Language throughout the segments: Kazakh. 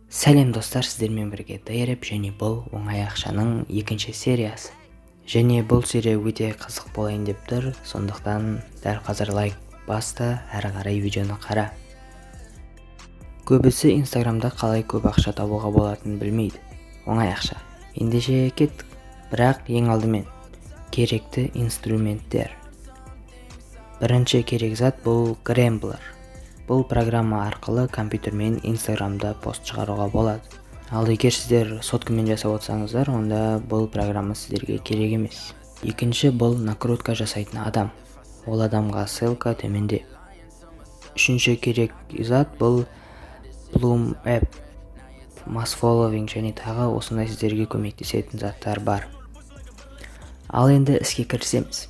Сәлем достар, сіздермен бірге Дайреп және бұл оңай ақшаның екінші сериясы. Және бұл серия өте қызық болайын деп тұр, сондықтан дәл қазір лайк баста, әрі қарай видеоны қара. Көбісі Инстаграмда қалай көп ақша табуға болатынын білмейді. Оңай ақша. Ендеше кеттік. Бірақ ең алдымен керекті инструменттер. Бірінші керек зат бұл Gramblr. Бұл программа арқылы компьютермен Инстаграмда пост шығаруға болады. Ал егер сіздер соткамен жасап отырсаңыздар, онда бұл программа сіздерге керек емес. Екінші бұл накрутка жасайтын адам. Ол адамға ссылка төменде. Үшінші керек зат бұл Bloom App, Mass Following және тағы осындай сіздерге көмектесетін заттар бар. Ал енді іске кірісеміз.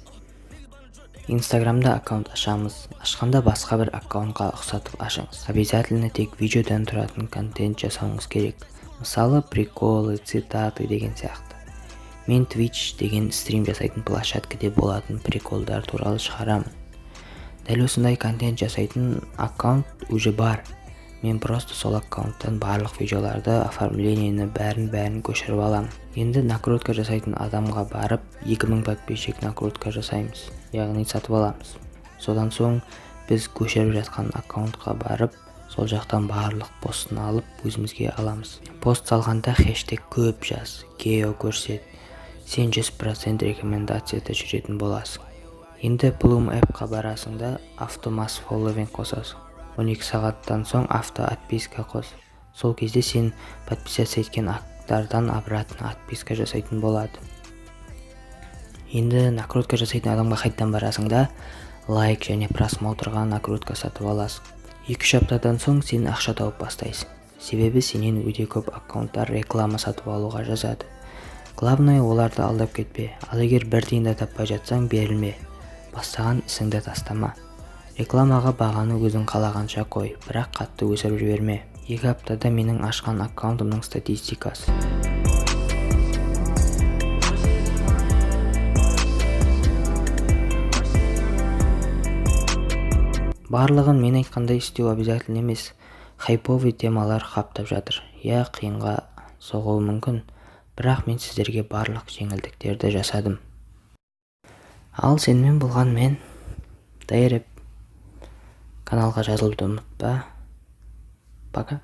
Инстаграмда аккаунт ашамыз. Ашқанда басқа бір аккаунтқа ұқсатып ашыңыз. Обязательно тек видеодан тұратын контент жасауыңыз керек. Мысалы, приколы, цитаты деген сияқты. Мен Twitch деген стрим жасайтын площадкада болатын приколдар туралы шығарамын. Дәл осындай контент жасайтын аккаунт уже бар. Мен просто сол аккаунттан барлық видеоларды, оформлениені бәрін көшіріп аламын. Енді накрутка жасайтын адамға барып 2000 подписчик накрутка жасаймыз, яғни сатып аламыз. Содан соң біз көшіріп жатқан аккаунтқа барып, сол жақтан барлық постын алып өзімізге аламыз. Пост салғанда хэштег көп жаз, гео көрсет, сен 100% рекомендацияда жүретін боласың. Енді Bloom App-қа барасың да Mass Following қосасың. 12 сағаттан соң отписка қос. Сол кезде сен подписаться еткен аттардан обратно отписка жасайтын болады. Енді накрутка жасайтын адамға қайттан барасың да лайк және просмотрға накрутка сатып аласың. 2-3 аптадан соң сен ақша тауып бастайсың. Себебі сенен өте көп аккаунттар реклама сатып алуға жазады. Главное, оларды алдап кетпе. Ал егер бір тиын да таппай жатсаң, берілме. Бастаған ісіңді тастама. Рекламаға бағаны өзің қалағанша қой, бірақ қатты өсіріп жіберме. 2 аптада менің ашқан аккаунтымның статистикасы. Барлығын мен айтқандай істеу обязательно емес. Хайповый темалар қаптап жатыр. Я қиынға соғуы мүмкін, бірақ мен сіздерге барлық жеңілдіктерді жасадым. Ал сенімен болған мен Дайреп. Каналға жазылуды ұмытпа. Пока.